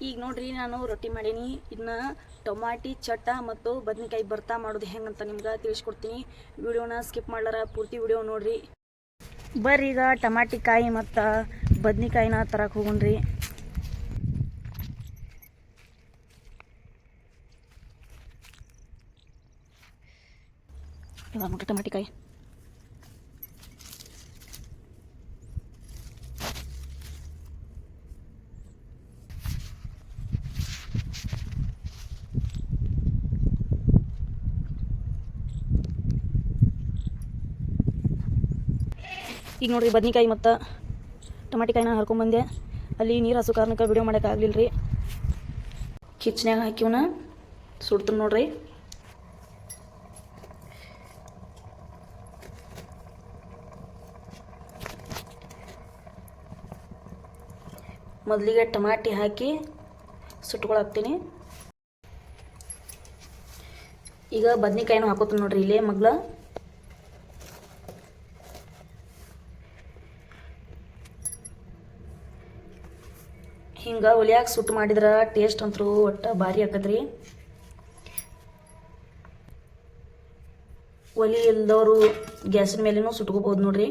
ಈಗ ನೋಡ್ರಿ ನಾನು ರೊಟ್ಟಿ ಮಾಡೀನಿ. ಇದನ್ನ ಟೊಮಾಟಿ ಚಟ್ಟ ಮತ್ತು ಬದ್ನಿಕಾಯಿ ಬರ್ತಾ ಮಾಡೋದು ಹೆಂಗಂತ ನಿಮ್ಗೆ ತಿಳಿಸ್ಕೊಡ್ತೀನಿ. ವಿಡಿಯೋನ ಸ್ಕಿಪ್ ಮಾಡ್ಲಾರ ಪೂರ್ತಿ ವಿಡಿಯೋ ನೋಡ್ರಿ. ಬರ್ರಿ ಈಗ ಟಮಾಟಿ ಕಾಯಿ ಮತ್ತು ಬದ್ನಿಕಾಯಿನ ತರಕ್ಕೆ ಹೋಗೋಣ್ರಿ. ಇವಾಗ ನೋಡ್ರಿ ಟಮಾಟಿ ಕಾಯಿ ಈಗ ನೋಡ್ರಿ ಬದ್ನಿಕಾಯಿ ಮತ್ತು ಟಮಾಟಿ ಕಾಯಿನ ಹರ್ಕೊಂಬಂದೆ. ಅಲ್ಲಿ ನೀರು ಹಸು ಕಾರಣಕ್ಕೆ ವಿಡಿಯೋ ಮಾಡೋಕ್ಕಾಗಲಿಲ್ಲ ರೀ. ಕಿಚ್ನ್ಯಾಗ ಹಾಕಿವನ್ನ ಸುಡ್ತೀನಿ ನೋಡ್ರಿ. ಮೊದಲಿಗೆ ಟಮಾಟಿ ಹಾಕಿ ಸುಟ್ಕೊಳಾಕ್ತೀನಿ. ಈಗ ಬದ್ನಿಕಾಯಿನೂ ಹಾಕೋತೀನಿ ನೋಡ್ರಿ ಇಲ್ಲೇ ಮಗ್ಲ. ಹಿಂಗೆ ಒಲಿಯಾಗ ಸುಟ್ಟು ಮಾಡಿದ್ರೆ ಟೇಸ್ಟ್ ಅಂತೂ ಒಟ್ಟು ಭಾರಿ ಆಕದ್ರಿ. ಒಲಿ ಇಲ್ದವರು ಗ್ಯಾಸಿನ ಮೇಲೇನೂ ಸುಟ್ಕೋಬೋದು ನೋಡ್ರಿ.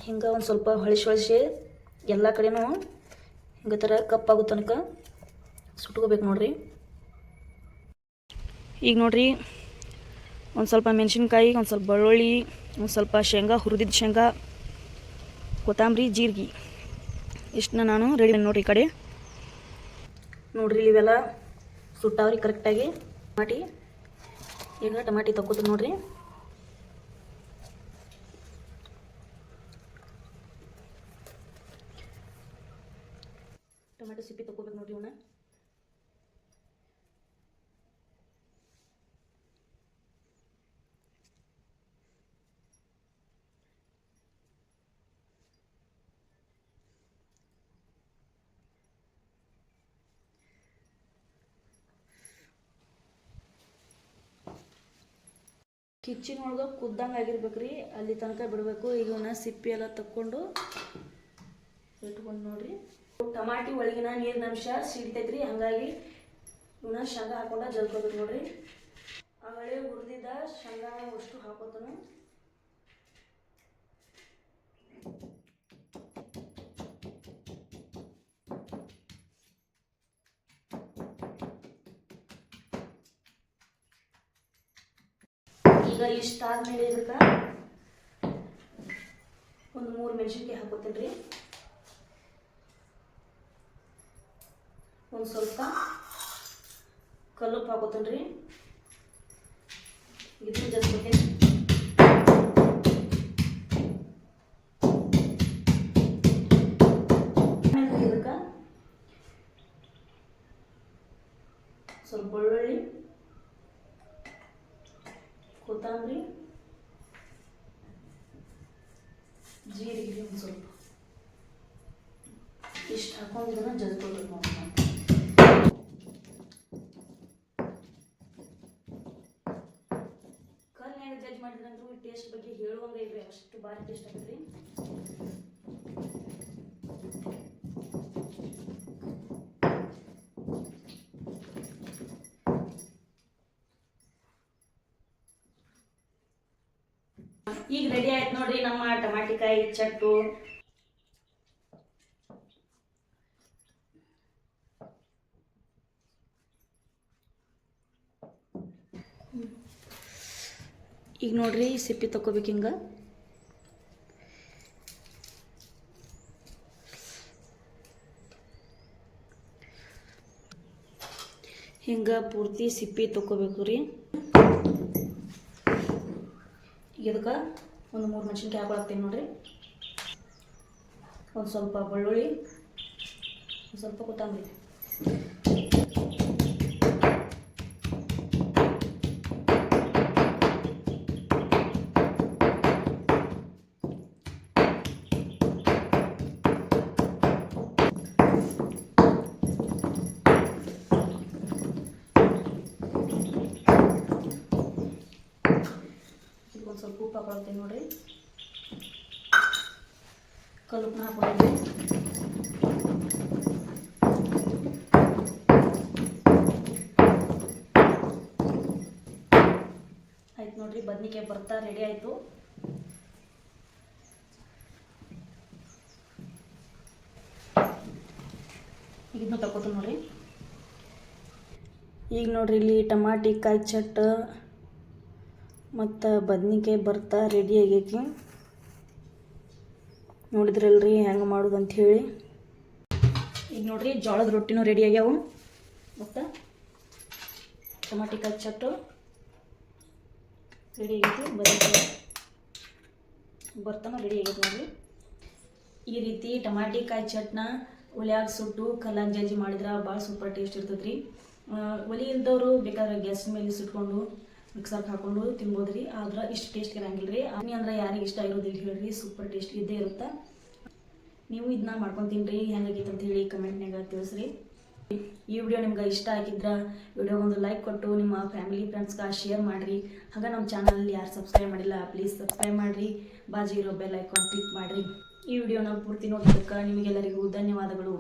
ಹಿಂಗೆ ಒಂದು ಸ್ವಲ್ಪ ಹೊಳಿಸಿ ಎಲ್ಲ ಕಡೆನೂ ಹಿಂಗೆ ಥರ ಕಪ್ಪಾಗೋ ತನಕ ಸುಟ್ಕೋಬೇಕು ನೋಡ್ರಿ. ಈಗ ನೋಡ್ರಿ ಒಂದು ಸ್ವಲ್ಪ ಮೆಣಸಿನ್ಕಾಯಿ, ಒಂದು ಸ್ವಲ್ಪ ಬೆಳ್ಳುಳ್ಳಿ, ಒಂದು ಸ್ವಲ್ಪ ಶೇಂಗಾ, ಹುರಿದಿದ್ದ ಶೇಂಗಾ, ಕೊತ್ತಂಬರಿ, ಜೀರಿಗೆ ಇಷ್ಟನ್ನ ನಾನು ರೆಡಿ ನೋಡ್ರಿ. ಈ ಕಡೆ ನೋಡ್ರಿ ಇವೆಲ್ಲ ಸುಟ್ಟಾವ್ರಿ ಕರೆಕ್ಟಾಗಿ. ಈಗ ಟಮಾಟಿ ತಗೋತೀನಿ ನೋಡ್ರಿ. ಟೊಮೆಟೊ ಸಿಪ್ಪಿ ತಗೋಬೇಕು ನೋಡ್ರಿ ಇವನ್ನ. ಕಿಚ್ಚಿನೊಳಗೆ ಕುದ್ದಂಗೆ ಆಗಿರ್ಬೇಕ್ರಿ, ಅಲ್ಲಿ ತನಕ ಬಿಡಬೇಕು. ಈಗ ಇವನ್ನ ಸಿಪ್ಪಿ ಎಲ್ಲ ತಕ್ಕೊಂಡು ಇಟ್ಕೊಂಡು ನೋಡ್ರಿ. ಟಮಾಟಿ ಒಳಗಿನ ನೀರಿನ ಅಂಶ ಸಿಡಿತೈತ್ರಿ, ಹಂಗಾಗಿ ಇವನ್ನ ಶೇಂಗಾ ಹಾಕೊಂಡ ಜಲ್ಕೋಬೇಕು ನೋಡ್ರಿ. ಆಮೇಲೆ ಹುರಿದಿದ್ದ ಶೇಂಗಾ ಅಷ್ಟು ಹಾಕೋತಾನು. ಈಗ ಇಷ್ಟಾದ್ಮೇಲೆ ಇದಕ್ಕೆ ಒಂದು 3 ಮೆಣಸಿನ್ಕಾಯಿ ಹಾಕೋತೀನಿ ರೀ. ಒಂದು ಸ್ವಲ್ಪ ಕಲ್ಲುಪ್ಪು ಹಾಕೋತೀನಿ ರೀ. ಇದನ್ನು ಜಸ್ಕೋತೀನಿ. ಇದಕ್ಕೆ ಸ್ವಲ್ಪ ಬೆಳ್ಳುಳ್ಳಿ, ಕೊತ್ತಂಬರಿ, ಜೀರಿಗೆ ಒಂದು ಸ್ವಲ್ಪ ಇಷ್ಟು ಹಾಕೊಂಡು ಇದನ್ನು ಜಜ್ಕೊಳ್ಬೇಕು ನೋಡಿ. ಕಲ್ನ್ಯಾಗ ಜಜ್ಜ್ ಮಾಡಿದ್ರಂದ್ರೂ ಈ ಟೇಸ್ಟ್ ಬಗ್ಗೆ ಹೇಳುವಂಗೆ ಇಲ್ರಿ, ಅಷ್ಟು ಭಾರಿ ಟೇಸ್ಟ್ ಆಗತ್ರಿ. ಈಗ ರೆಡಿ ಆಯ್ತು ನೋಡ್ರಿ ನಮ್ಮ ಟಮಾಟಿಕಾಯಿ ಚಟ್ಟು. ಈಗ ನೋಡ್ರಿ ಸಿಪ್ಪಿ ತಗೋಬೇಕು. ಹಿಂಗೆ ಪೂರ್ತಿ ಸಿಪ್ಪಿ ತಗೋಬೇಕು ರೀ. ಇದಕ್ಕೆ ಒಂದು 3 ಮೆಣಸಿನ್ಕಾಯಿ ಹಾಕೊಳಕ್ತೀನಿ ನೋಡ್ರಿ. ಒಂದು ಸ್ವಲ್ಪ ಬೆಳ್ಳುಳ್ಳಿ, ಒಂದು ಸ್ವಲ್ಪ ಕೊತ್ತಂಬರಿ, ಒಂದು ಸ್ವಲ್ಪ ಉಪ್ಪು ಹಾಕೊಳ್ತೀನಿ ನೋಡ್ರಿ. ಕಲ್ಲುಪ್ಪನ ಹಾಕೊಂಡಿದ್ವಿ. ಆಯ್ತು ನೋಡ್ರಿ, ಬದ್ನಿಕಾಯಿ ಬರ್ತಾ ರೆಡಿ ಆಯಿತು. ಇದನ್ನು ತಗೋತೀನಿ ನೋಡ್ರಿ. ಈಗ ನೋಡ್ರಿ ಇಲ್ಲಿ ಟಮಾಟಿ ಕಾಯಿ ಚಟ್ ಮತ್ತು ಬದ್ನಿಕಾಯಿ ಬರ್ತಾ ರೆಡಿ ಆಗೈತಿ. ನೋಡಿದ್ರಲ್ರಿ ಹೆಂಗೆ ಮಾಡೋದು ಅಂಥೇಳಿ. ಈಗ ನೋಡ್ರಿ ಜೋಳದ ರೊಟ್ಟಿನೂ ರೆಡಿ ಆಗ್ಯಾವು ಮತ್ತು ಟಮಾಟಿ ಕಾಯಿ ಚಟ್ಟು ರೆಡಿ ಆಗೈತಿ. ಬದ್ನಿಕಾಯಿ ಬರ್ತಾನೂ ರೆಡಿ ಆಗೈತಿ ನೋಡ್ರಿ. ಈ ರೀತಿ ಟಮಾಟಿ ಕಾಯಿ ಚಟ್ನ ಒಲ್ಯಾಗ ಸುಟ್ಟು ಕಲ್ಲಾಗ ಜಜ್ಜಿ ಮಾಡಿದ್ರೆ ಭಾಳ ಸೂಪರ್ ಟೇಸ್ಟ್ ಇರ್ತದೆ ರೀ. ಒಲೆ ಇಲ್ದವರು ಬೇಕಾದ್ರೆ ಗ್ಯಾಸ್ ಮೇಲೆ ಸುಟ್ಕೊಂಡು ಮಿಕ್ಸರ್ಗೆ ಹಾಕೊಂಡು ತಿನ್ಬೋದು ರೀ. ಆದ್ರೆ ಇಷ್ಟು ಟೇಸ್ಟ್ ಇರಂಗಿಲ್ಲ ರೀ. ಅಂದ್ರೆ ಯಾರಿಗೆ ಇಷ್ಟ ಇರೋದಿಲ್ಲ ಹೇಳ್ರಿ, ಸೂಪರ್ ಟೇಸ್ಟ್ ಇದ್ದೇ ಇರುತ್ತೆ. ನೀವು ಇದನ್ನ ಮಾಡ್ಕೊಂಡು ತಿನ್ನಿರಿ, ಹೆಂಗಾಗೈತೆ ಅಂತ ಹೇಳಿ ಕಮೆಂಟ್ನಾಗ ತಿಳಿಸ್ರಿ. ಈ ವಿಡಿಯೋ ನಿಮ್ಗೆ ಇಷ್ಟ ಆಗಿದ್ರೆ ವಿಡಿಯೋಗೊಂದು ಲೈಕ್ ಕೊಟ್ಟು ನಿಮ್ಮ ಫ್ಯಾಮಿಲಿ ಫ್ರೆಂಡ್ಸ್ಗೆ ಶೇರ್ ಮಾಡಿರಿ. ಹಾಗೆ ನಮ್ಮ ಚಾನಲ್ ಯಾರು ಸಬ್ಸ್ಕ್ರೈಬ್ ಮಾಡಿಲ್ಲ ಪ್ಲೀಸ್ ಸಬ್ಸ್ಕ್ರೈಬ್ ಮಾಡಿರಿ. ಬಾಜು ಇರೋ ಬೆಲ್ ಐಕಾನ್ ಕ್ಲಿಕ್ ಮಾಡಿರಿ. ಈ ವಿಡಿಯೋನ ಪೂರ್ತಿ ನೋಡಿದ್ದಕ್ಕೆ ನಿಮಗೆಲ್ಲರಿಗೂ ಧನ್ಯವಾದಗಳು.